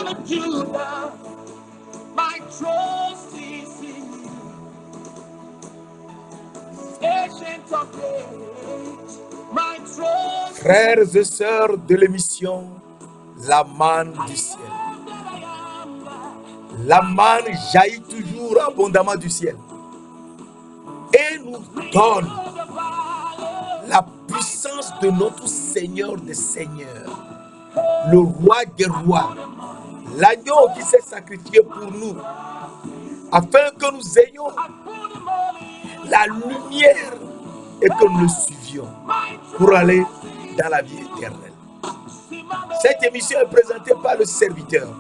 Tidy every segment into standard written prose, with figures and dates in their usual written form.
of Judah, my trust is in you. Ancient of days, my trust. Frères et sœurs de l'émission, la manne du ciel. La manne jaillit toujours abondamment du ciel et nous donne la puissance de notre Seigneur des Seigneurs, le Roi des Rois, l'agneau qui s'est sacrifié pour nous, afin que nous ayons la lumière et que nous le suivions pour aller dans la vie éternelle. Cette émission est présentée par le serviteur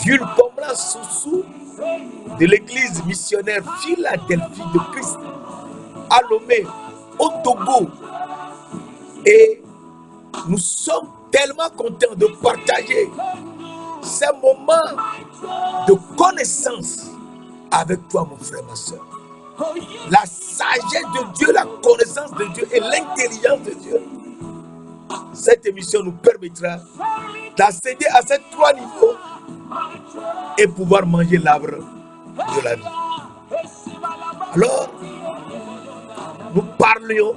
Jules Pombla Soussou de l'église missionnaire Philadelphie de Christ à Lomé, au Togo. Et nous sommes tellement contents de partager ces moments de connaissance avec toi, mon frère, ma soeur. La sagesse de Dieu, la connaissance de Dieu et l'intelligence de Dieu. Cette émission nous permettra d'accéder à ces trois niveaux et pouvoir manger l'arbre de la vie. Alors, nous parlions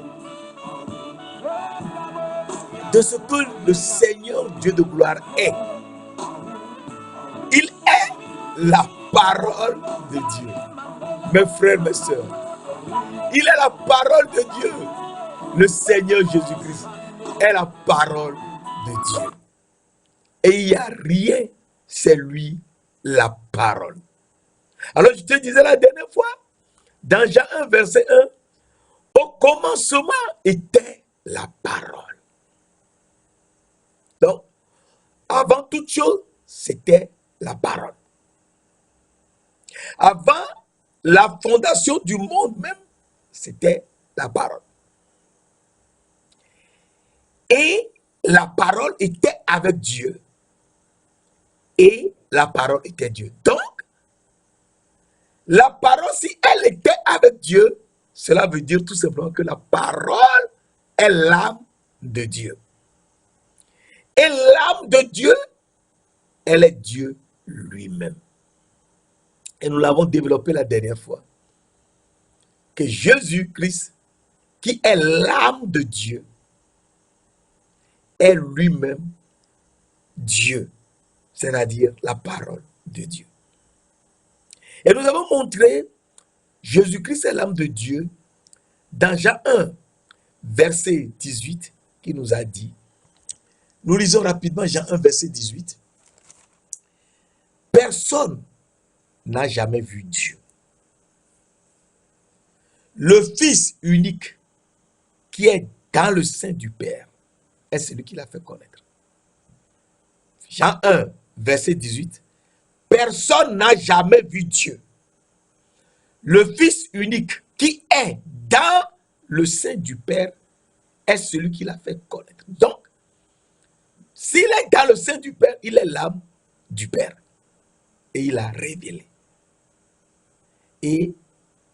de ce que le Seigneur Dieu de gloire est. Il est la parole de Dieu. Mes frères, mes sœurs, il est la parole de Dieu. Le Seigneur Jésus-Christ est la parole de Dieu. Et il n'y a rien, c'est lui la parole. Alors je te disais la dernière fois, dans Jean 1, verset 1, au commencement était la parole. Donc, avant toute chose, c'était la parole. Avant la fondation du monde même, c'était la parole. Et la parole était avec Dieu. Et la parole était Dieu. Donc, la parole, si elle était avec Dieu, cela veut dire tout simplement que la parole est l'âme de Dieu. Et l'âme de Dieu, elle est Dieu lui-même. Et nous l'avons développé la dernière fois. Que Jésus-Christ, qui est l'âme de Dieu, est lui-même Dieu, c'est-à-dire la parole de Dieu. Et nous avons montré Jésus-Christ est l'âme de Dieu dans Jean 1, verset 18, qui nous a dit, nous lisons rapidement Jean 1, verset 18, personne n'a jamais vu Dieu. Le Fils unique qui est dans le sein du Père est celui qui l'a fait connaître. Jean 1, verset 18, personne n'a jamais vu Dieu. Le Fils unique qui est dans le sein du Père est celui qui l'a fait connaître. Donc, s'il est dans le sein du Père, il est l'âme du Père. Et il a révélé. Et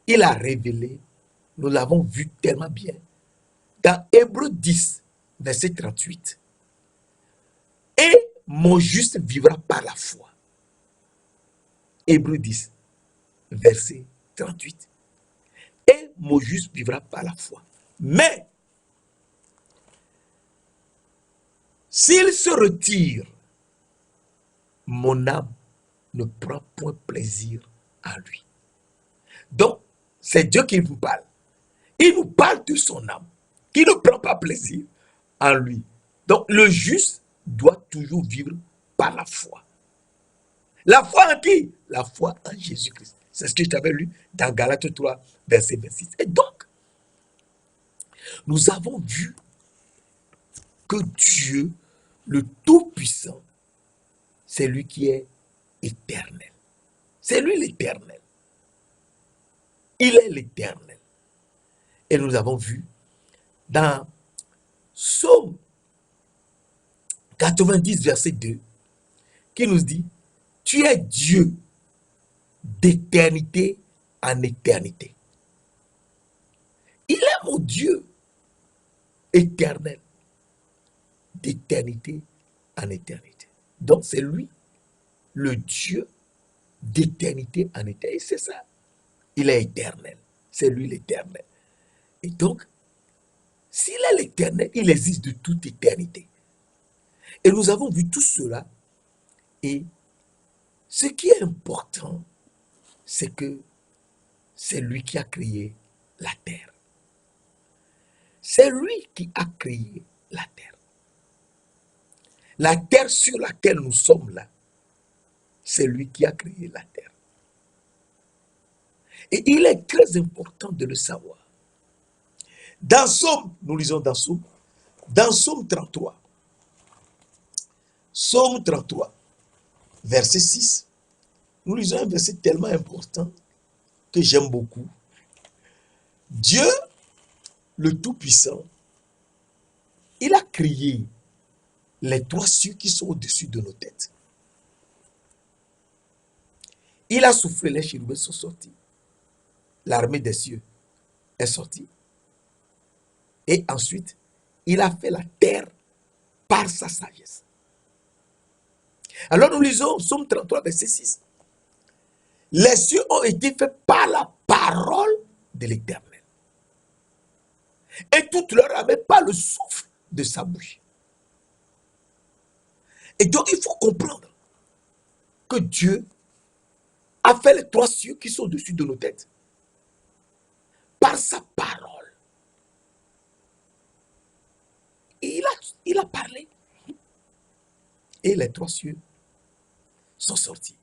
il a révélé, nous l'avons vu tellement bien, dans Hébreux 10, verset 38. Et mon juste vivra par la foi. Hébreux 10, verset 38. Et mon juste vivra par la foi. Mais, s'il se retire, mon âme ne prend point plaisir à lui. Donc, c'est Dieu qui vous parle. Il nous parle de son âme, qui ne prend pas plaisir en lui. Donc, le juste doit toujours vivre par la foi. La foi en qui? La foi en Jésus-Christ. C'est ce que je t'avais lu dans Galates 3, verset 26. Et donc, nous avons vu que Dieu, le Tout-Puissant, c'est lui qui est éternel. C'est lui l'éternel. Il est l'éternel. Et nous avons vu dans Psaume 90, verset 2, qui nous dit, tu es Dieu d'éternité en éternité. Il est mon Dieu éternel, d'éternité en éternité. Donc c'est lui le Dieu d'éternité en éternité. Et c'est ça. Il est éternel. C'est lui l'éternel. Et donc, s'il est l'éternel, il existe de toute éternité. Et nous avons vu tout cela. Et ce qui est important, c'est que c'est lui qui a créé la terre. C'est lui qui a créé la terre. La terre sur laquelle nous sommes là, c'est lui qui a créé la terre. Et il est très important de le savoir. Dans Somme, nous lisons dans Somme 33. Somme 33, verset 6. Nous lisons un verset tellement important que j'aime beaucoup. Dieu, le Tout-Puissant, il a créé les trois cieux qui sont au-dessus de nos têtes. Il a soufflé, les chérubins sont sortis. L'armée des cieux est sortie. Et ensuite, il a fait la terre par sa sagesse. Alors nous lisons Psaume 33, verset 6. Les cieux ont été faits par la parole de l'Éternel. Et toute leur armée par le souffle de sa bouche. Et donc il faut comprendre que Dieu a fait les trois cieux qui sont au-dessus de nos têtes par sa parole. Et il a parlé. Et les trois cieux sont sortis.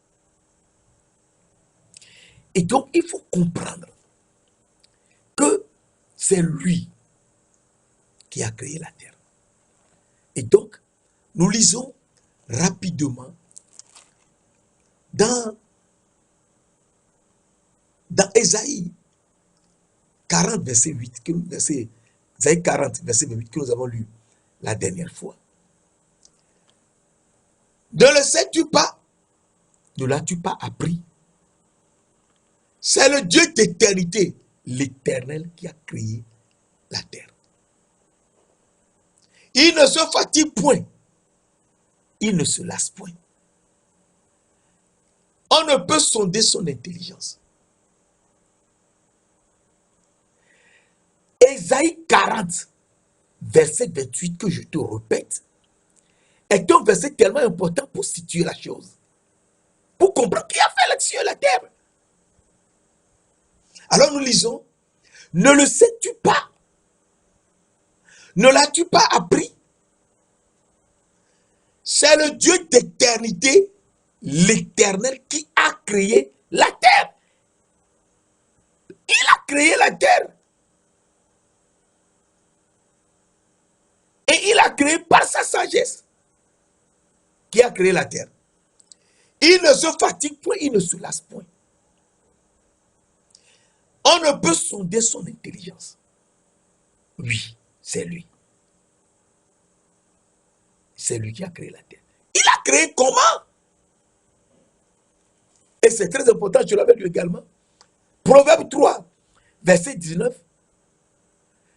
Et donc il faut comprendre que c'est lui qui a créé la terre. Et donc, nous lisons rapidement dans Ésaïe 40, verset 8, Ésaïe 40, verset 8, que nous avons lu la dernière fois. Ne le sais-tu pas? Ne l'as-tu pas appris? C'est le Dieu d'éternité, l'Éternel, qui a créé la terre. Il ne se fatigue point. Il ne se lasse point. On ne peut sonder son intelligence. Ésaïe 40, verset 28, que je te répète, est un verset tellement important pour situer la chose. Pour comprendre qui a fait les cieux et la terre. Alors nous lisons, ne le sais-tu pas? Ne l'as-tu pas appris? C'est le Dieu d'éternité, l'Éternel, qui a créé la terre. Il a créé la terre. Et il a créé par sa sagesse. Qui a créé la terre. Il ne se fatigue point, il ne se lasse point. On ne peut sonder son intelligence. Oui, c'est lui. C'est lui qui a créé la terre. Il a créé comment? Et c'est très important, je l'avais lu également. Proverbe 3, verset 19.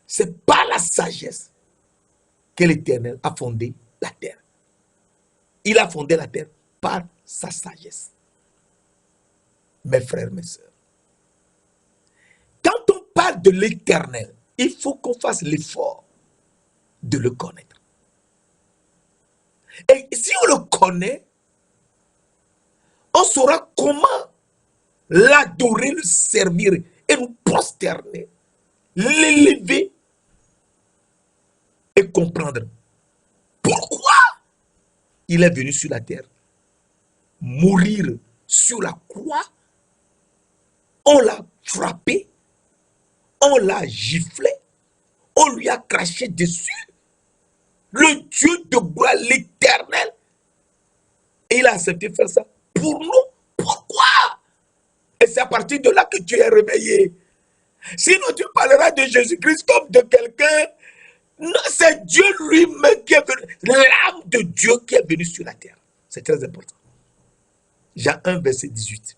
C'est par la sagesse que l'Éternel a fondé la terre. Il a fondé la terre par sa sagesse. Mes frères, mes sœurs. Quand on parle de l'Éternel, il faut qu'on fasse l'effort de le connaître. Et si on le connaît, on saura comment l'adorer, le servir et nous prosterner, l'élever et comprendre pourquoi il est venu sur la terre, mourir sur la croix, on l'a frappé, on l'a giflé, on lui a craché dessus, le Dieu de gloire, l'Éternel, et il a accepté de faire ça pour nous. Pourquoi? Et c'est à partir de là que tu es réveillé. Sinon, tu parleras de Jésus-Christ comme de quelqu'un. Non, c'est Dieu lui-même qui est venu, l'âme de Dieu qui est venue sur la terre. C'est très important. Jean 1, verset 18.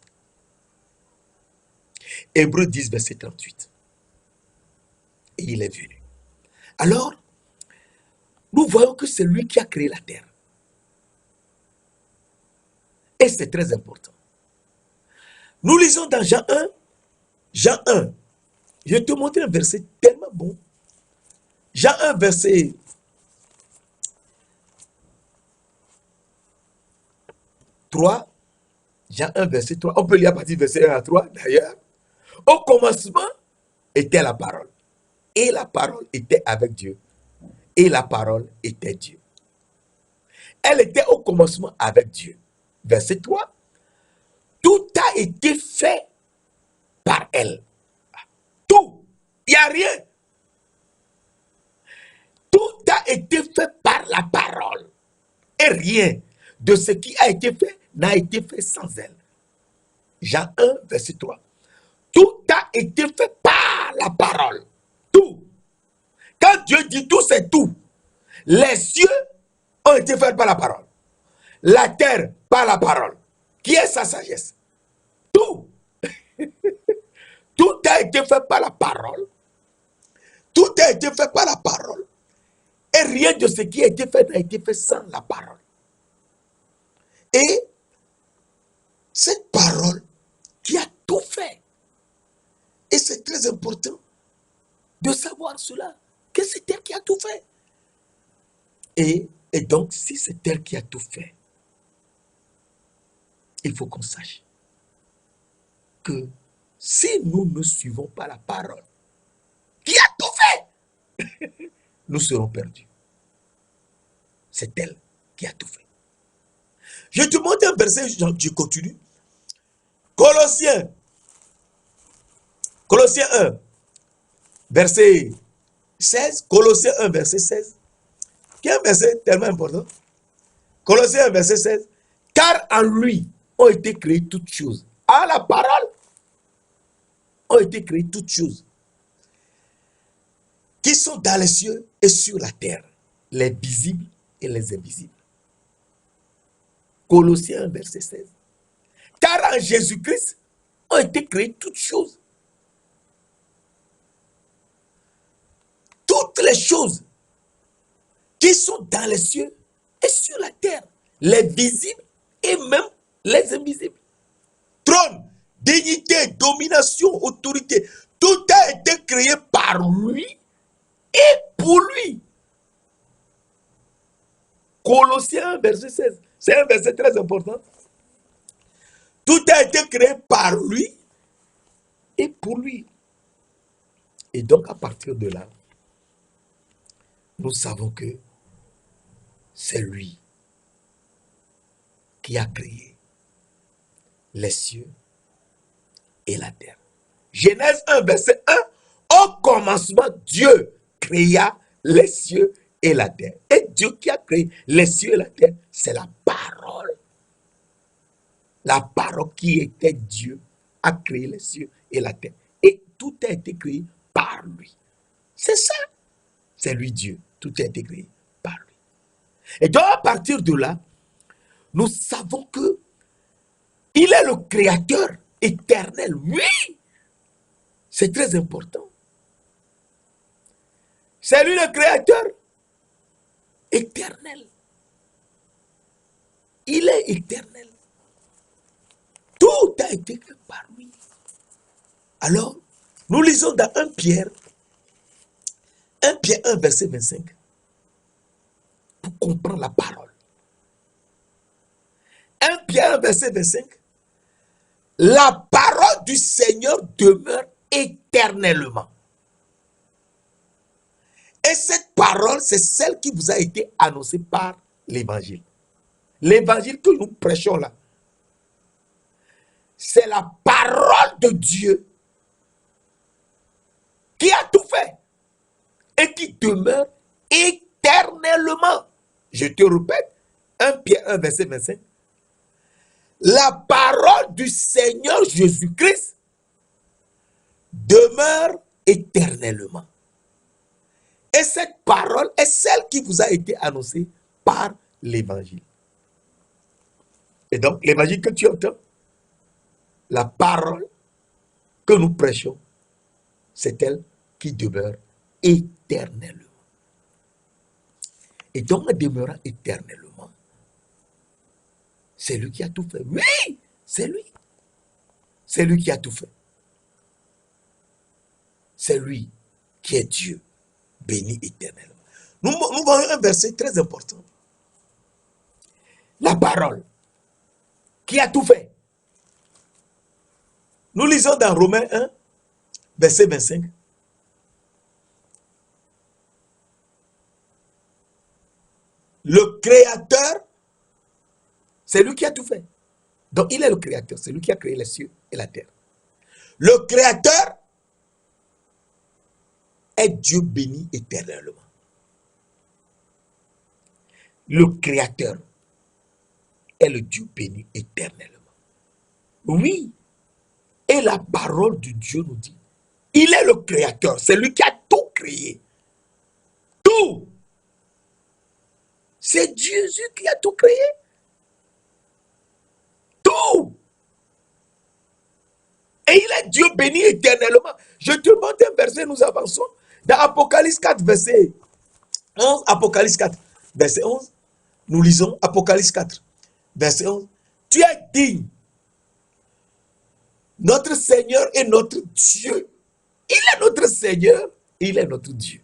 Hébreux 10, verset 38. Et il est venu. Alors, nous voyons que c'est lui qui a créé la terre. Et c'est très important. Nous lisons dans Jean 1, Jean 1. Je vais te montrer un verset tellement bon. Jean 1, verset 3. Jean 1, verset 3. On peut lire à partir du verset 1 à 3, d'ailleurs. Au commencement était la parole. Et la parole était avec Dieu. Et la parole était Dieu. Elle était au commencement avec Dieu. Verset 3. Tout a été fait par elle. Tout. Il n'y a rien. Tout a été fait par la parole. Et rien de ce qui a été fait n'a été fait sans elle. Jean 1, verset 3. Tout a été fait par la parole. Tout. Quand Dieu dit tout, c'est tout. Les cieux ont été faits par la parole. La terre par la parole. Qui est sa sagesse? Tout. Tout a été fait par la parole. Tout a été fait par la parole. Et rien de ce qui a été fait n'a été fait sans la parole. Et cette parole qui a tout fait. Et c'est très important de savoir cela, que c'est elle qui a tout fait. Et donc, si c'est elle qui a tout fait, il faut qu'on sache que si nous ne suivons pas la parole qui a tout fait, nous serons perdus. C'est elle qui a tout fait. Je te montre un verset, je continue. Colossiens 1, verset 16. Colossiens 1, verset 16. Qui est un verset tellement important. Colossiens 1, verset 16. Car en lui ont été créées toutes choses. À la parole ont été créées toutes choses qui sont dans les cieux et sur la terre, les visibles et les invisibles. Colossiens 1, verset 16. Car en Jésus-Christ ont été créées toutes choses. Toutes les choses qui sont dans les cieux et sur la terre, les visibles et même les invisibles. Trône, dignité, domination, autorité, tout a été créé par lui et pour lui. Colossiens 1, verset 16. C'est un verset très important. Tout a été créé par lui et pour lui. Et donc, à partir de là, nous savons que c'est lui qui a créé les cieux et la terre. Genèse 1, verset 1. Au commencement, Dieu créa les cieux et la terre. Et Dieu qui a créé les cieux et la terre, c'est la parole. La parole qui était Dieu a créé les cieux et la terre. Et tout a été créé par lui. C'est ça. C'est lui Dieu. Tout a été créé par lui. Et donc à partir de là, nous savons que il est le créateur éternel. Oui, c'est très important. C'est lui le créateur éternel. Il est éternel. Tout a été fait par lui. Alors, nous lisons dans 1 Pierre 1, verset 25, pour comprendre la parole. 1 Pierre 1, verset 25, la parole du Seigneur demeure éternellement. Et cette parole, c'est celle qui vous a été annoncée par l'évangile. L'évangile que nous prêchons là, c'est la parole de Dieu qui a tout fait et qui demeure éternellement. Je te répète, 1 Pierre 1, verset 25. La parole du Seigneur Jésus-Christ demeure éternellement. Et cette parole est celle qui vous a été annoncée par l'évangile. Et donc, l'évangile que tu entends, la parole que nous prêchons, c'est elle qui demeure éternellement. Et donc, en demeurant éternellement, C'est lui qui a tout fait. Oui, c'est lui. C'est lui qui a tout fait. C'est lui qui est Dieu, béni éternellement. Nous voyons un verset très important. La parole, qui a tout fait. Nous lisons dans Romains 1, verset 25. Le Créateur, c'est lui qui a tout fait. Donc il est le Créateur, c'est lui qui a créé les cieux et la terre. Le Créateur est Dieu béni éternellement. Le Créateur est le Dieu béni éternellement. Oui, et la parole de Dieu nous dit, il est le Créateur, c'est lui qui a tout créé. Tout. C'est Jésus qui a tout créé. Tout. Et il est Dieu béni éternellement. Je te montre un verset, nous avançons. Dans Apocalypse 4, verset 11, Apocalypse 4, verset 11, nous lisons Apocalypse 4, verset 11. Tu es digne. Notre Seigneur est notre Dieu. Il est notre Seigneur, il est notre Dieu.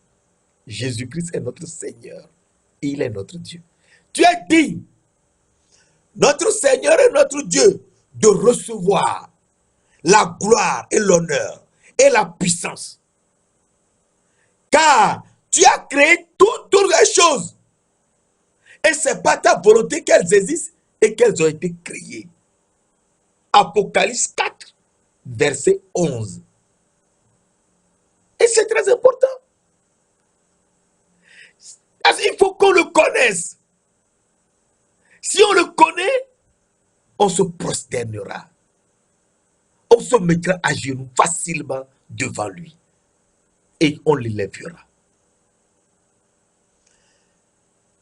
Jésus-Christ est notre Seigneur, il est notre Dieu. Tu es digne, notre Seigneur et notre Dieu, de recevoir la gloire et l'honneur et la puissance. Car tu as créé toutes les choses. Et c'est par ta volonté qu'elles existent et qu'elles ont été créées. Apocalypse 4, verset 11. Et c'est très important. Parce qu'il faut qu'on le connaisse. Si on le connaît, on se prosternera. On se mettra à genoux facilement devant lui. Et on l'élèvera.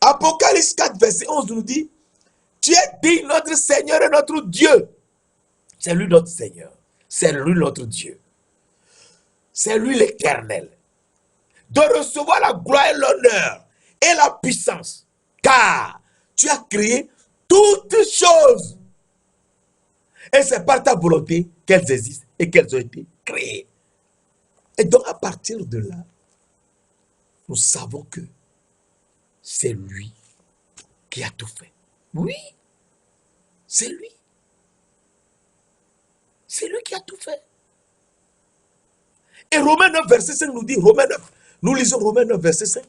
Apocalypse 4, verset 11 nous dit, tu es digne, notre Seigneur et notre Dieu. C'est lui notre Seigneur. C'est lui notre Dieu. C'est lui l'Éternel. De recevoir la gloire et l'honneur et la puissance. Car tu as créé toutes choses. Et c'est par ta volonté qu'elles existent et qu'elles ont été créées. Et donc à partir de là, nous savons que c'est lui qui a tout fait. Oui, c'est lui. C'est lui qui a tout fait. Et Romains 9, verset 5 nous dit, Romains 9, nous lisons Romains 9, verset 5.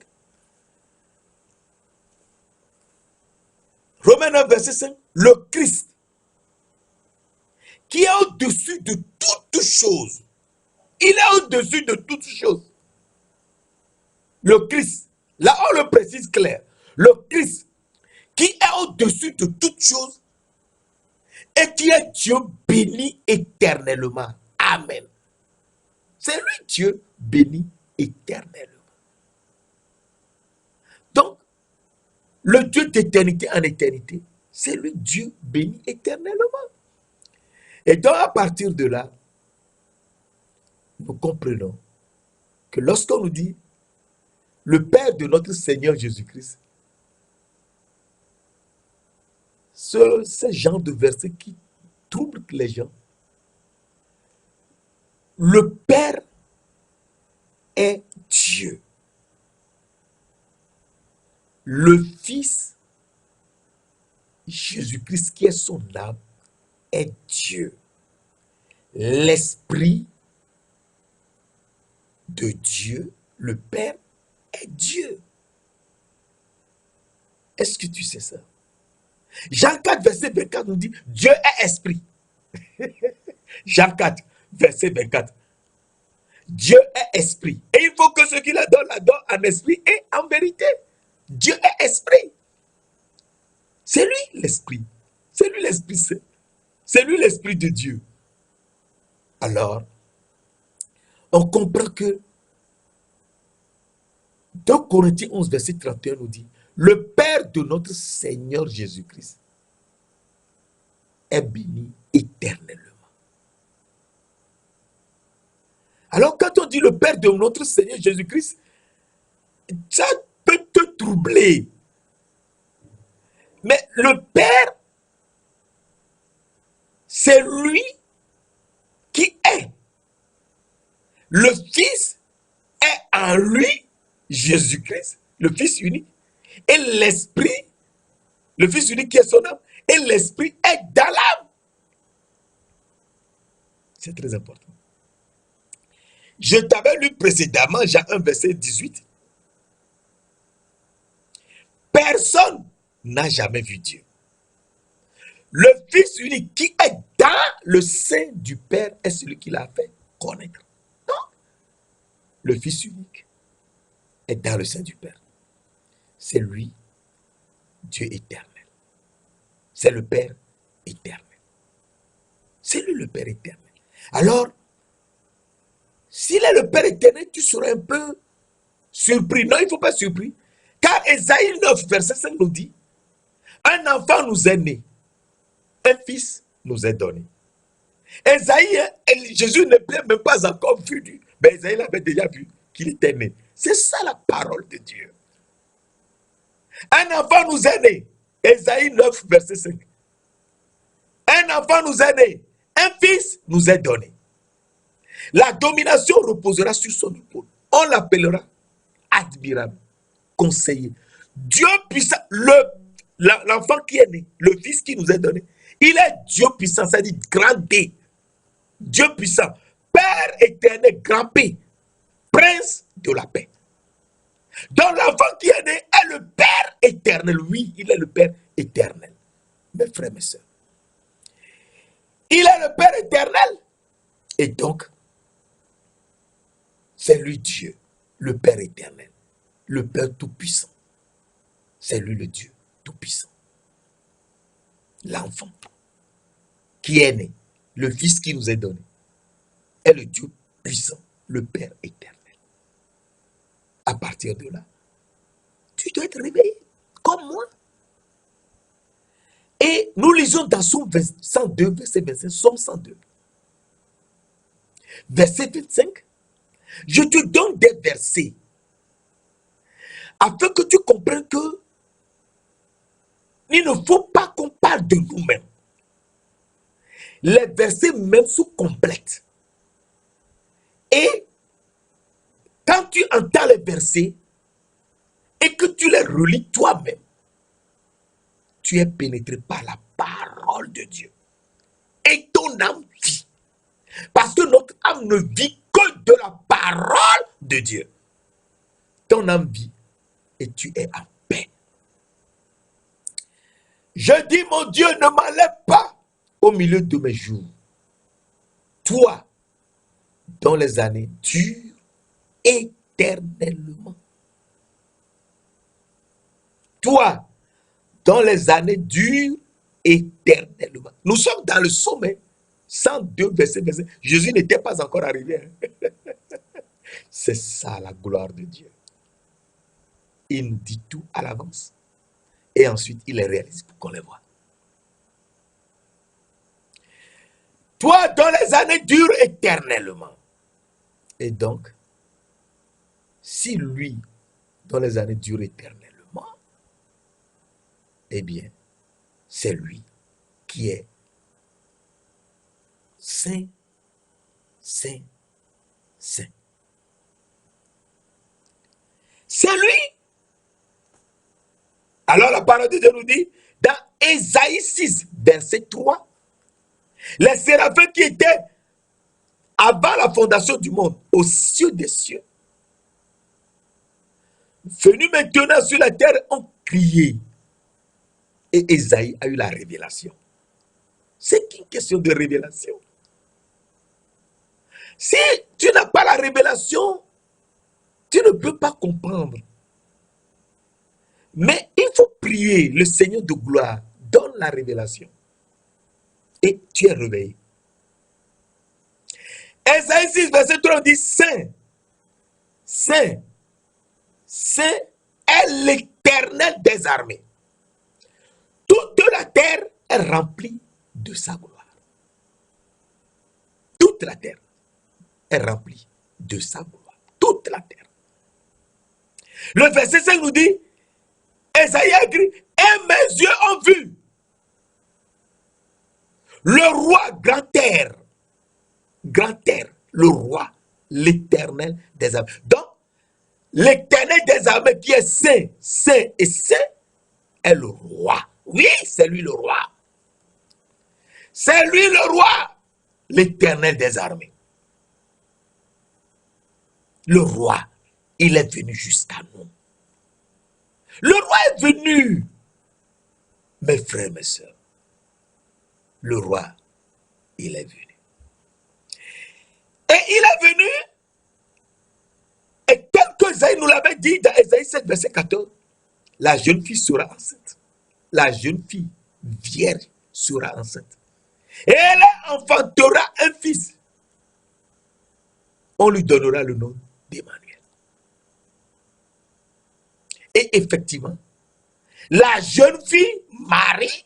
Romains 9, verset 5, le Christ, qui est au-dessus de toutes choses. Il est au-dessus de toutes choses. Le Christ, là on le précise clair, le Christ, qui est au-dessus de toutes choses et qui est Dieu béni éternellement. Amen. C'est lui Dieu béni éternellement. Donc, le Dieu d'éternité en éternité, c'est lui Dieu béni éternellement. Et donc, à partir de là, nous comprenons que lorsqu'on nous dit le Père de notre Seigneur Jésus-Christ, ce genre de verset qui trouble les gens, le Père est Dieu. Le Fils, Jésus-Christ, qui est son âme, est Dieu. L'Esprit de Dieu, le Père, est Dieu. Est-ce que tu sais ça? Jean 4, verset 24 nous dit, Dieu est esprit. Jean 4, verset 24. Dieu est esprit. Et il faut que ceux qui l'adorent en esprit et en vérité. Dieu est esprit. C'est lui l'esprit. C'est lui l'esprit saint. C'est lui l'esprit de Dieu. Alors, on comprend que 2 Corinthiens 11, verset 31 nous dit, le Père de notre Seigneur Jésus-Christ est béni éternellement. Alors, quand on dit le Père de notre Seigneur Jésus-Christ, ça peut te troubler. Mais le Père c'est lui qui est. Le Fils est en lui, Jésus-Christ, le Fils unique, et l'Esprit, le Fils unique qui est son âme, et l'Esprit est dans l'âme. C'est très important. Je t'avais lu précédemment, Jean 1, verset 18. Personne n'a jamais vu Dieu. Le Fils unique qui est dans le sein du Père est celui qui l'a fait connaître. Non. Le Fils unique est dans le sein du Père. C'est lui, Dieu éternel. C'est le Père éternel. C'est lui le Père éternel. Alors, s'il est le Père éternel, tu seras un peu surpris. Non, il ne faut pas être surpris. Car Ésaïe 9, verset 5 nous dit, un enfant nous est né, un fils nous est donné. Ésaïe, Jésus n'est même pas encore vu. Mais Ésaïe l'avait déjà vu qu'il était né. C'est ça la parole de Dieu. Un enfant nous est né. Ésaïe 9, verset 5. Un enfant nous est né. Un fils nous est donné. La domination reposera sur son épaule. On l'appellera admirable, conseiller. Dieu puissant, l'enfant qui est né, le fils qui nous est donné, il est Dieu puissant, c'est-à-dire grand D. Dieu puissant, Père éternel, grand P, Prince de la paix. Donc l'enfant qui est né est le Père éternel. Oui, il est le Père éternel. Mes frères, mes sœurs. Il est le Père éternel. Et donc, c'est lui Dieu, le Père éternel, le Père tout-puissant. C'est lui le Dieu tout-puissant. L'enfant qui est né, le Fils qui nous est donné, est le Dieu puissant, le Père éternel. À partir de là, tu dois être réveillé, comme moi. Et nous lisons dans Somme 102, verset 25, Somme 102. Verset 25, je te donne des versets afin que tu comprennes que il ne faut pas qu'on parle de nous-mêmes. Les versets même sont complètes. Et quand tu entends les versets et que tu les relis toi-même, tu es pénétré par la parole de Dieu. Et ton âme vit. Parce que notre âme ne vit que de la parole de Dieu. Ton âme vit et tu es en paix. Je dis, mon Dieu, ne m'enlève pas au milieu de mes jours. Toi, dont les années durent éternellement. Toi, dont les années durent éternellement. Nous sommes dans le sommet. 102 verset. Jésus n'était pas encore arrivé. C'est ça la gloire de Dieu. Il nous dit tout à l'avance. Et ensuite, il les réalise pour qu'on les voit. Toi, dont les années durent éternellement. Et donc, si lui, dont les années durent éternellement, eh bien, c'est lui qui est saint, saint, saint. C'est lui. Alors la parole de Dieu nous dit, dans Ésaïe 6, verset 3, les séraphins qui étaient avant la fondation du monde, aux cieux des cieux, venus maintenant sur la terre, ont crié. Et Ésaïe a eu la révélation. C'est une question de révélation. Si tu n'as pas la révélation, tu ne peux pas comprendre. Mais il faut prier le Seigneur de gloire, donne la révélation. Et tu es réveillé. Ésaïe 6, verset 3 dit, Saint, Saint, Saint est l'Éternel des armées. Toute la terre est remplie de sa gloire. Toute la terre est remplie de sa gloire. Toute la terre. Le verset 5 nous dit, Ésaïe a écrit, et mes yeux ont vu Le roi grand terre, le roi, l'Éternel des armées. Donc, l'Éternel des armées qui est saint, saint et saint est le roi. Oui, c'est lui le roi. C'est lui le roi, l'Éternel des armées. Le roi, il est venu jusqu'à nous. Le roi est venu. Mes frères, mes soeurs, le roi, il est venu. Et il est venu, et tel que Isaïe nous l'avait dit dans Isaïe 7, verset 14, la jeune fille sera enceinte. La jeune fille vierge sera enceinte. Et elle enfantera un fils. On lui donnera le nom d'Emmanuel. Et effectivement, la jeune fille, Marie,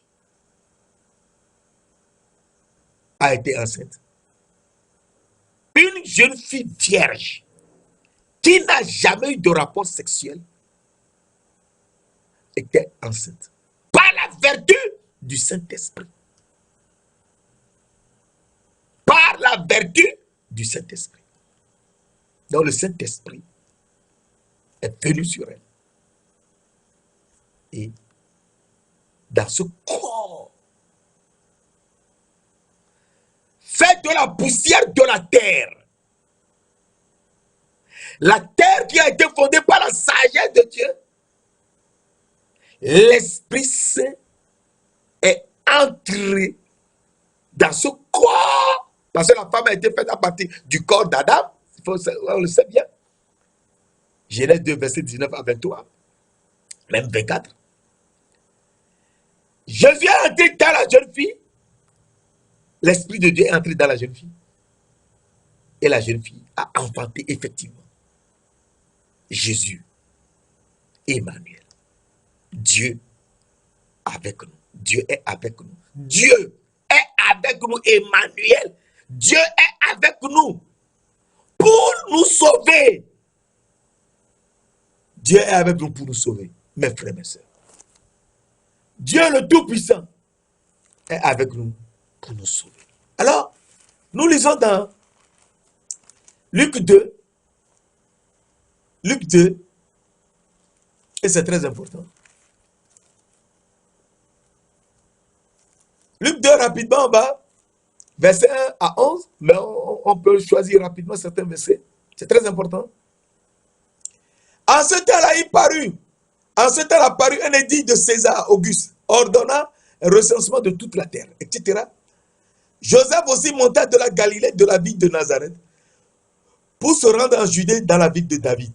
a été enceinte. Une jeune fille vierge qui n'a jamais eu de rapport sexuel était enceinte. Par la vertu du Saint-Esprit. Par la vertu du Saint-Esprit. Donc le Saint-Esprit est venu sur elle. Et dans ce corps, fait de la poussière de la terre qui a été fondée par la sagesse de Dieu, l'Esprit Saint est entré dans ce corps, parce que la femme a été faite à partir du corps d'Adam, on le sait bien. Genèse 2, verset 19 à 23, même 24. Jésus est entré dans la jeune fille. L'Esprit de Dieu est entré dans la jeune fille. Et la jeune fille a enfanté effectivement Jésus, Emmanuel. Dieu avec nous. Dieu est avec nous. Dieu est avec nous, Emmanuel. Dieu est avec nous pour nous sauver. Dieu est avec nous pour nous sauver, mes frères, mes soeurs. Dieu le Tout-Puissant est avec nous pour nous sauver. Alors, nous lisons dans Luc 2. Luc 2, et c'est très important. Luc 2, rapidement en bas, verset 1 à 11, mais on peut choisir rapidement certains versets. C'est très important. En ce temps-là, apparut un édit de César Auguste, ordonnant un recensement de toute la terre, etc. Joseph aussi monta de la Galilée, de la ville de Nazareth, pour se rendre en Judée, dans la ville de David,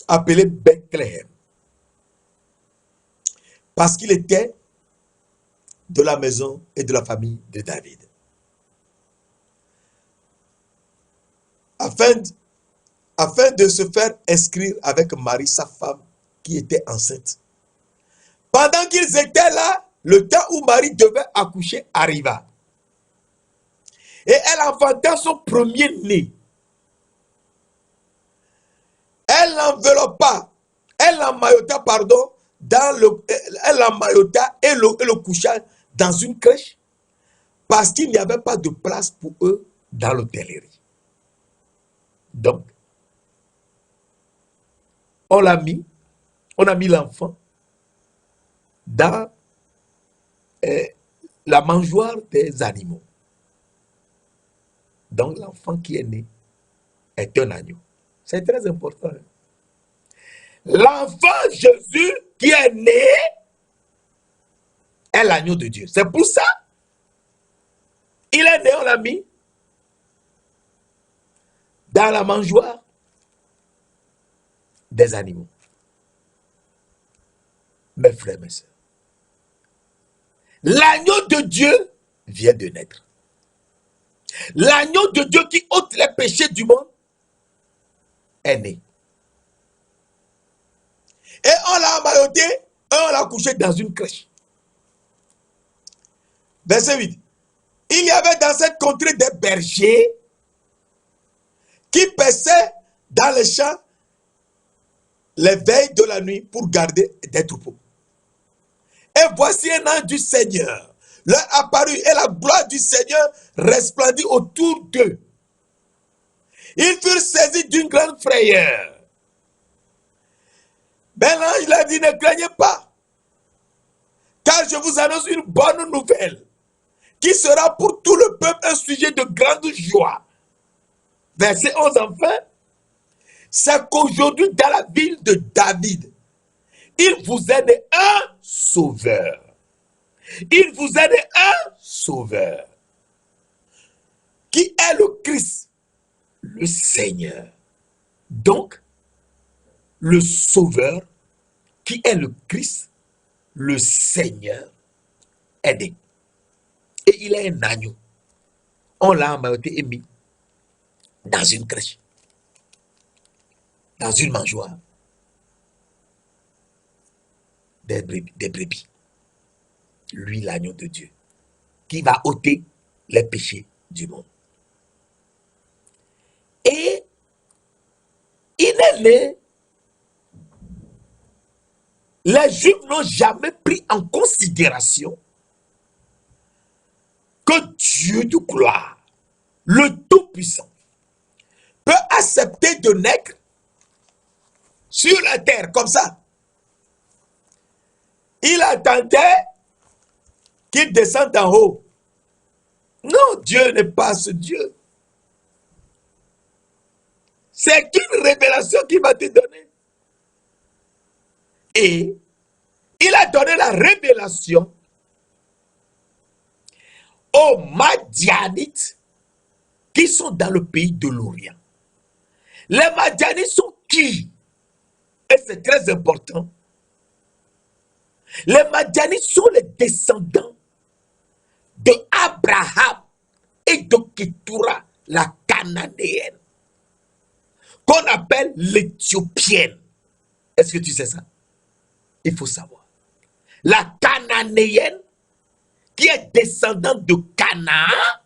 appelée Bethléem, parce qu'il était de la maison et de la famille de David. Afin de se faire inscrire avec Marie, sa femme, qui était enceinte. Pendant qu'ils étaient là, le temps où Marie devait accoucher arriva. Et elle enfanta son premier-né. Elle l'emmaillota, elle l'emmaillota et le coucha dans une crèche parce qu'il n'y avait pas de place pour eux dans l'hôtellerie. Donc, on a mis l'enfant dans la mangeoire des animaux. Donc, l'enfant qui est né est un agneau. C'est très important. L'enfant Jésus qui est né est l'agneau de Dieu. C'est pour ça, il est né, on l'a mis dans la mangeoire des animaux. Mes frères, mes soeurs, l'agneau de Dieu vient de naître. L'agneau de Dieu qui ôte les péchés du monde est né. Et on l'a emmailloté et on l'a couché dans une crèche. Verset 8. Il y avait dans cette contrée des bergers qui paissaient dans les champs les veilles de la nuit pour garder des troupeaux. Et voici un ange du Seigneur leur apparut et la gloire du Seigneur resplendit autour d'eux. Ils furent saisis d'une grande frayeur. Mais l'ange leur dit, ne craignez pas, car je vous annonce une bonne nouvelle, qui sera pour tout le peuple un sujet de grande joie. Verset 11 enfin, c'est qu'aujourd'hui dans la ville de David, il vous est né un sauveur. Il vous est né un sauveur, qui est le Christ, le Seigneur. Donc, le sauveur, qui est le Christ, le Seigneur, est né. Et il est un agneau. On l'a en majorité mis dans une crèche, dans une mangeoire des brebis. Lui, l'agneau de Dieu, qui va ôter les péchés du monde. Et il est né. Les Juifs n'ont jamais pris en considération que Dieu de gloire, le Tout-Puissant, peut accepter de naître sur la terre comme ça. Il attendait qu'il descende en haut. Non, Dieu n'est pas ce Dieu. C'est une révélation qu'il va te donner. Et il a donné la révélation aux Madianites qui sont dans le pays de l'Orient. Les Madianites sont qui? Et c'est très important. Les Madianites sont les descendants de Abraham et de Ketura, la Cananéenne, qu'on appelle l'Éthiopienne. Est-ce que tu sais ça? Il faut savoir. La Cananéenne, qui est descendante de Canaan,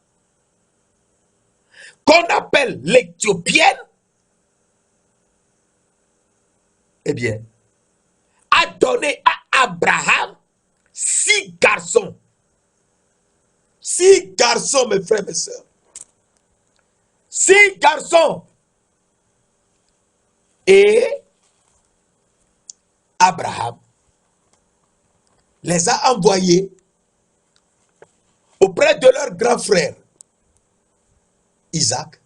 qu'on appelle l'Éthiopienne, eh bien, a donné à Abraham 6 garçons. 6 garçons, mes frères et mes sœurs. 6 garçons. Et Abraham les a envoyés auprès de leur grand frère Isaac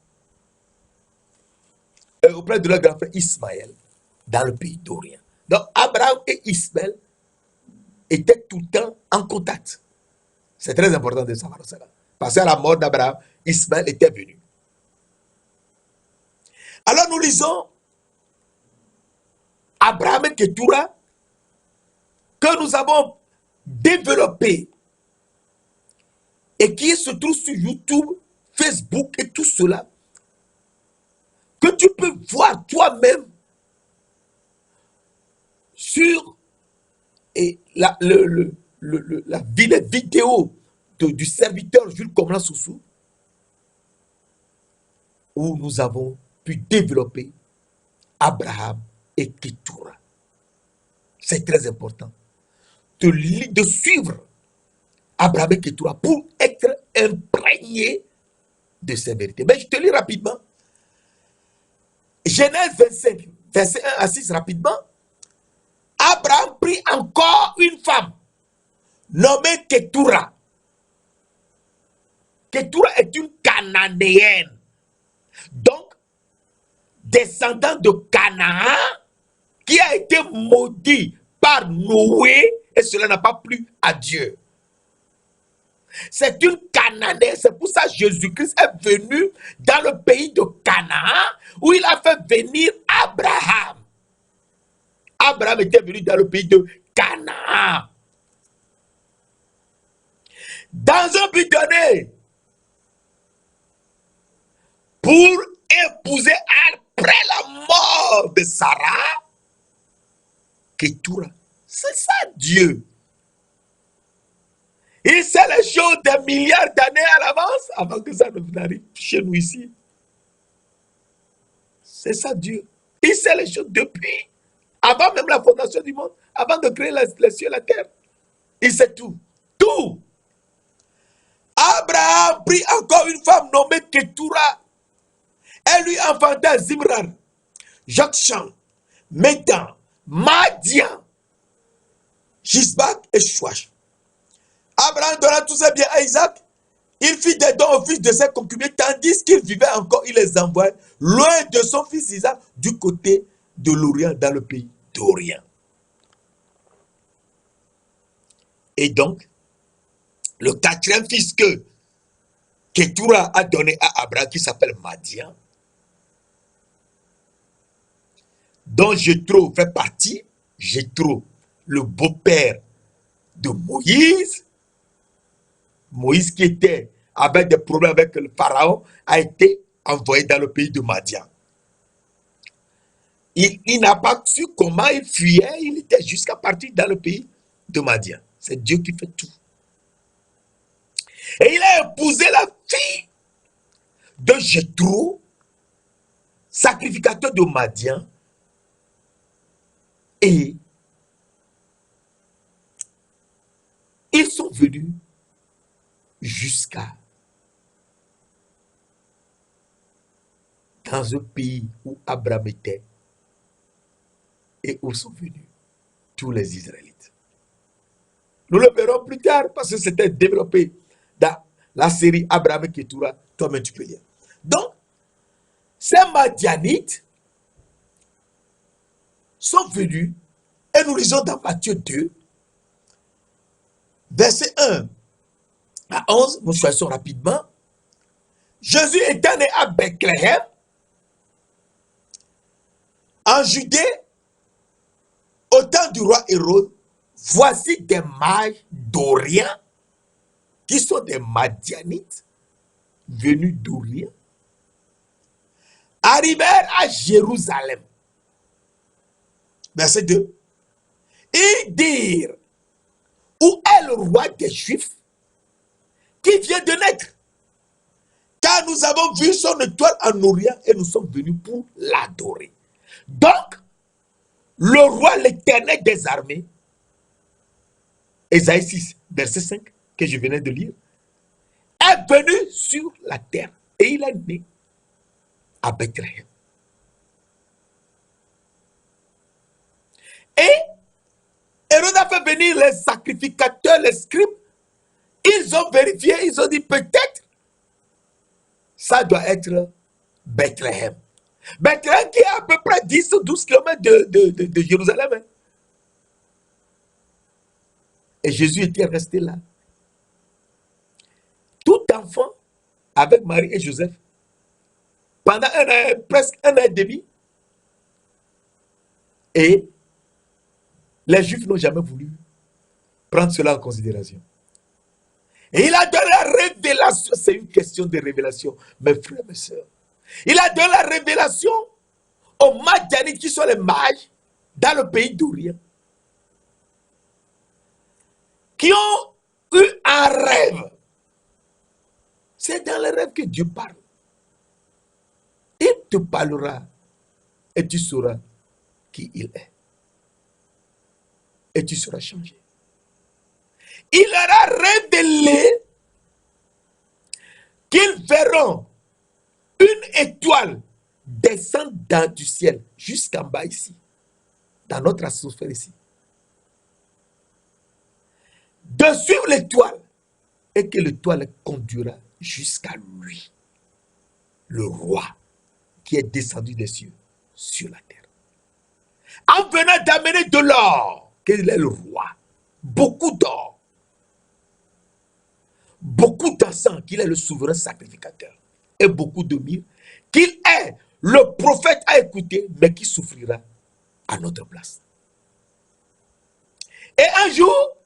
et auprès de leur grand frère Ismaël dans le pays d'Orient. Donc Abraham et Ismaël étaient tout le temps en contact. C'est très important de savoir cela. Parce qu'à la mort d'Abraham, Ismaël était venu. Alors nous lisons Abraham et Ketura que nous avons développé et qui se trouve sur YouTube, Facebook et tout cela, que tu peux voir toi-même sur la vidéo du serviteur Jules Komlan Soussou, où nous avons pu développer Abraham et Ketura. C'est très important de suivre Abraham et Ketura pour être imprégné de ces vérités. Mais je te lis rapidement. Genèse 25, verset 1 à 6, rapidement. Abraham prit encore une femme nommée Ketura. Ketura est une Cananéenne. Donc, descendant de Canaan, qui a été maudit par Noé, et cela n'a pas plu à Dieu. C'est une Cananéenne, c'est pour ça que Jésus-Christ est venu dans le pays de Canaan, où il a fait venir Abraham. Abraham était venu dans le pays de Canaan. Dans un but donné, pour épouser après la mort de Sarah, Ketura. C'est ça Dieu. Il sait les choses des milliards d'années à l'avance avant que ça n'arrive chez nous ici. C'est ça Dieu. Il sait les choses depuis, avant même la fondation du monde, avant de créer les cieux et la terre. Il sait tout. Tout. prit encore une femme nommée Ketura. Elle lui enfanta Zimran, Jokshan, Medan, Madian, Gisbak et Chouach. Abraham donna tous ses biens à Isaac. Il fit des dons au fils de ses concubines, tandis qu'il vivait encore, il les envoyait loin de son fils Isaac, du côté de l'Orient, dans le pays d'Orient. Et donc, le quatrième fils que Ketura a donné à Abraham, qui s'appelle Madian, dont Jéthro fait partie, Jéthro, le beau-père de Moïse, Moïse qui était avec des problèmes avec le pharaon, a été envoyé dans le pays de Madian. Il n'a pas su comment il fuyait, il était jusqu'à partir dans le pays de Madian. C'est Dieu qui fait tout. Et il a épousé la fille de Jéthro, sacrificateur de Madian, et ils sont venus jusqu'à dans un pays où Abraham était et où sont venus tous les Israélites. Nous le verrons plus tard parce que c'était développé dans la série Abraham et Ketura. Toi-même tu peux lire. Donc, ces Madianites sont venus et nous lisons dans Matthieu 2, verset 1 à 11, nous choisissons rapidement. Jésus étant né à Bethléem, en Judée, au temps du roi Hérode, voici des mages d'Orient, qui sont des Madianites, venus d'Orient, arrivèrent à Jérusalem. Verset 2. Ils dirent, où est le roi des Juifs qui vient de naître? Car nous avons vu son étoile en Orient et nous sommes venus pour l'adorer. Donc, le roi, l'Éternel des armées, Ésaïe 6, verset 5, que je venais de lire, est venu sur la terre et il est né à Bethléem. Et Hérode a fait venir les sacrificateurs, les scribes. Ils ont vérifié, ils ont dit peut-être ça doit être Bethléem. Bethléem qui est à peu près 10 ou 12 km de Jérusalem. Hein. Et Jésus était resté là. Tout enfant avec Marie et Joseph, pendant presque un an et demi, et les Juifs n'ont jamais voulu prendre cela en considération. Et il a donné la révélation, c'est une question de révélation, mes frères, mes sœurs. Il a donné la révélation aux Madianites qui sont les mages dans le pays d'Orient, qui ont eu un rêve. C'est dans les rêves que Dieu parle. Il te parlera et tu sauras qui il est. Et tu seras changé. Il leur a révélé qu'ils verront une étoile descendre du ciel jusqu'en bas ici, dans notre atmosphère ici. De suivre l'étoile et que l'étoile conduira jusqu'à lui, le roi qui est descendu des cieux sur la terre. En venant d'amener de l'or, qu'il est le roi, beaucoup d'or, beaucoup d'encens, qu'il est le souverain sacrificateur, et beaucoup de myrrhe, qu'il est le prophète à écouter, mais qui souffrira à notre place. Et un jour,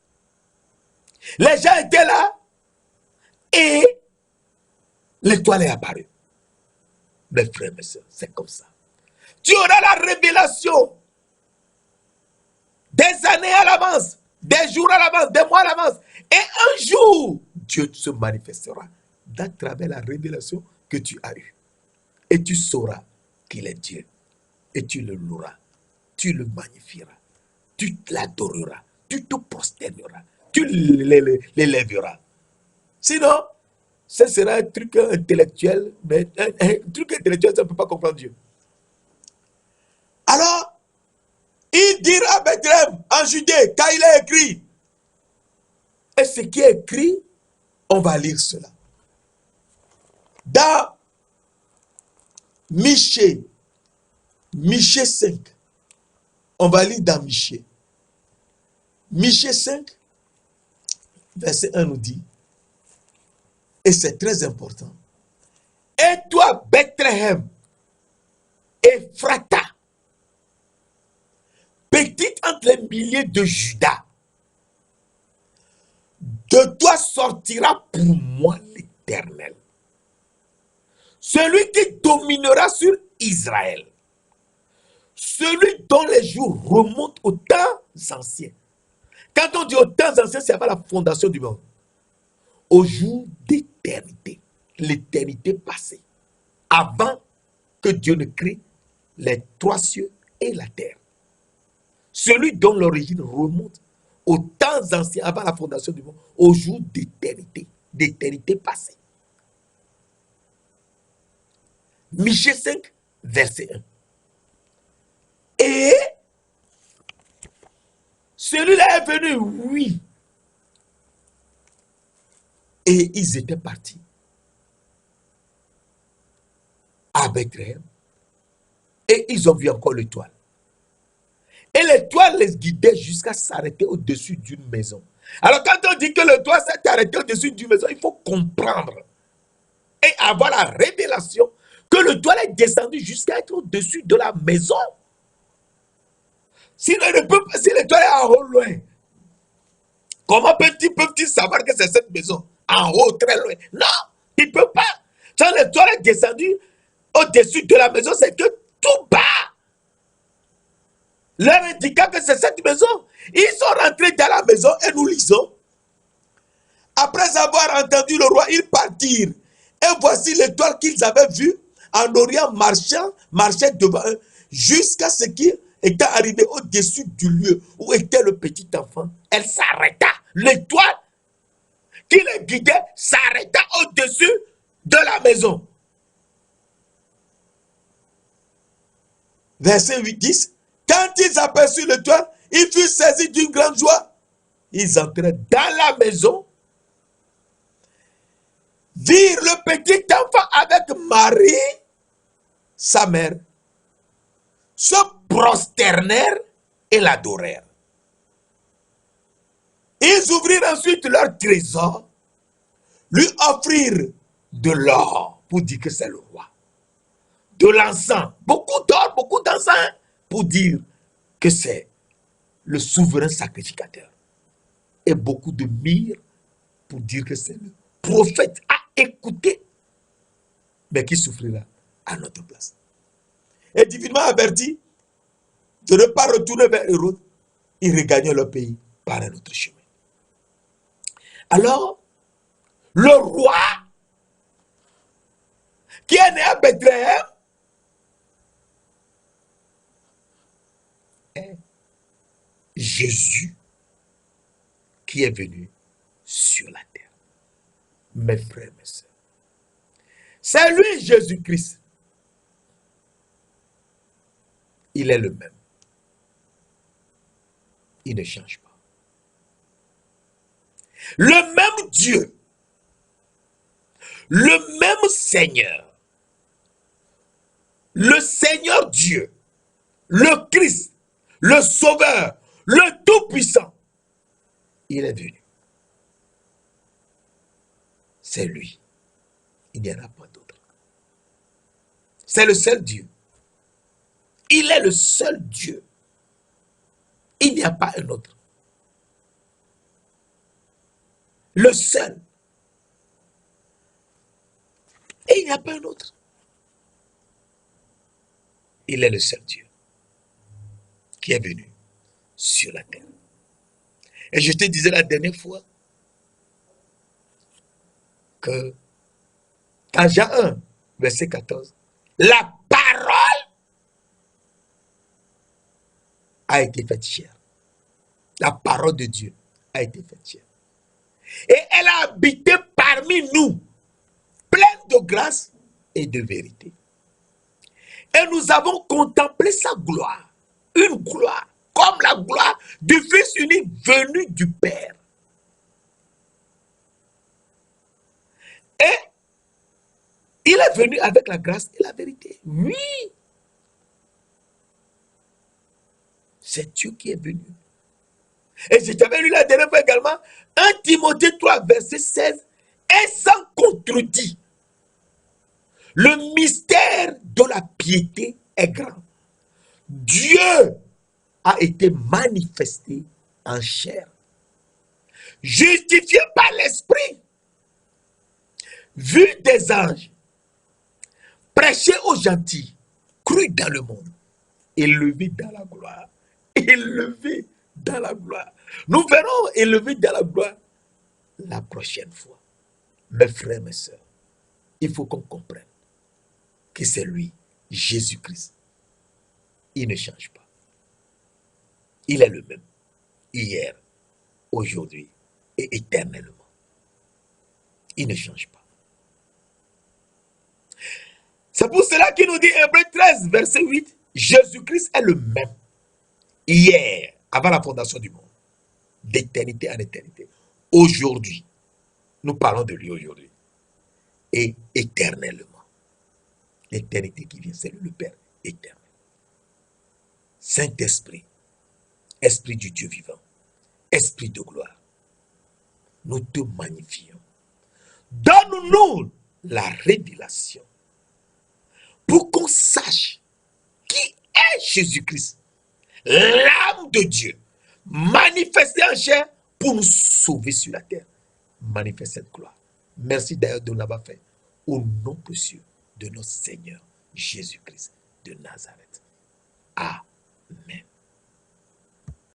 les gens étaient là, et l'étoile est apparue. Mes frères, mes soeurs, c'est comme ça. Tu auras la révélation des années à l'avance, des jours à l'avance, des mois à l'avance. Et un jour, Dieu se manifestera à travers la révélation que tu as eue. Et tu sauras qu'il est Dieu. Et tu le loueras. Tu le magnifieras. Tu l'adoreras. Tu te prosterneras. Tu l'élèveras. Sinon, Ce sera un truc intellectuel, mais un truc intellectuel, ça ne peut pas comprendre Dieu. Alors, ils dirent à Bethléem, en Judée, car il est écrit. Et ce qui est écrit, on va lire cela. Dans Michée 5, on va lire dans Michée. Michée 5, verset 1 nous dit, et c'est très important. Et toi, Bethléem, Ephrata, petite entre les milliers de Juda, de toi sortira pour moi l'Éternel, celui qui dominera sur Israël, celui dont les jours remontent aux temps anciens. Quand on dit aux temps anciens, c'est avant la fondation du monde. Au jour d'éternité, l'éternité passée, avant que Dieu ne crée les trois cieux et la terre. Celui dont l'origine remonte aux temps anciens, avant la fondation du monde, au jour d'éternité, d'éternité passée. Michée 5, verset 1. Et celui-là est venu, oui. Et ils étaient partis à Bethléem. Et ils ont vu encore l'étoile. Et l'étoile les guidait jusqu'à s'arrêter au-dessus d'une maison. Alors quand on dit que l'étoile s'est arrêtée au-dessus d'une maison, il faut comprendre et avoir la révélation que l'étoile est descendue jusqu'à être au-dessus de la maison. Si l'étoile est en haut loin, comment peuvent-ils savoir que c'est cette maison? En haut, très loin. Non, ils ne peuvent pas. Quand l'étoile est descendue au-dessus de la maison, c'est que tout bas leur indiqua que c'est cette maison. Ils sont rentrés dans la maison et nous lisons. Après avoir entendu le roi, ils partirent. Et voici l'étoile qu'ils avaient vue en Orient marchait devant eux jusqu'à ce qu'ils étaient arrivés au-dessus du lieu où était le petit enfant. Elle s'arrêta. L'étoile qui les guidait s'arrêta au-dessus de la maison. Verset 8-10. Quand ils aperçurent l'étoile, ils furent saisis d'une grande joie. Ils entrèrent dans la maison, virent le petit enfant avec Marie, sa mère, se prosternèrent et l'adorèrent. Ils ouvrirent ensuite leur trésor, lui offrirent de l'or pour dire que c'est le roi, de l'encens, beaucoup d'or, beaucoup d'encens pour dire que c'est le souverain sacrificateur, et beaucoup de myrrhe pour dire que c'est le prophète à écouter, mais qui souffrira à notre place. Et divinement averti de ne pas retourner vers Hérode, ils regagnaient leur pays par un autre chemin. Alors, le roi qui est né à Bethléem est Jésus qui est venu sur la terre. Mes frères, mes sœurs. C'est lui, Jésus-Christ. Il est le même. Il ne change pas. Le même Dieu, le même Seigneur, le Seigneur Dieu, le Christ, le Sauveur, le Tout-Puissant, il est venu. C'est lui. Il n'y en a pas d'autre. C'est le seul Dieu. Il est le seul Dieu. Il n'y a pas un autre. Le seul. Et il n'y a pas un autre. Il est le seul Dieu qui est venu sur la terre. Et je te disais la dernière fois que dans Jean 1, verset 14, la parole a été faite chair. La parole de Dieu a été faite chair. Et elle a habité parmi nous. grâce et de vérité. Et nous avons contemplé sa gloire, une gloire comme la gloire du Fils unique venu du Père. Et il est venu avec la grâce et la vérité. Oui, c'est Dieu qui est venu. Et je t'avais lu la dernière fois également, 1 Timothée 3, verset 16, et sans contredit. Le mystère de la piété est grand. Dieu a été manifesté en chair, justifié par l'Esprit, vu des anges, prêché aux gentils, cru dans le monde, élevé dans la gloire. Élevé dans la gloire. Nous verrons élevé dans la gloire la prochaine fois. Mes frères, mes sœurs, il faut qu'on comprenne que c'est lui, Jésus-Christ. Il ne change pas. Il est le même, hier, aujourd'hui et éternellement. Il ne change pas. C'est pour cela qu'il nous dit, Hébreux 13, verset 8, Jésus-Christ est le même, hier, avant la fondation du monde, d'éternité en éternité. Aujourd'hui, nous parlons de lui aujourd'hui, et éternellement. L'éternité qui vient, c'est le Père éternel. Saint-Esprit, Esprit du Dieu vivant, Esprit de gloire, nous te magnifions. Donne-nous la révélation pour qu'on sache qui est Jésus-Christ, l'âme de Dieu, manifesté en chair pour nous sauver sur la terre. Manifeste cette gloire. Merci d'ailleurs de l'avoir fait au nom précieux de notre Seigneur Jésus-Christ de Nazareth.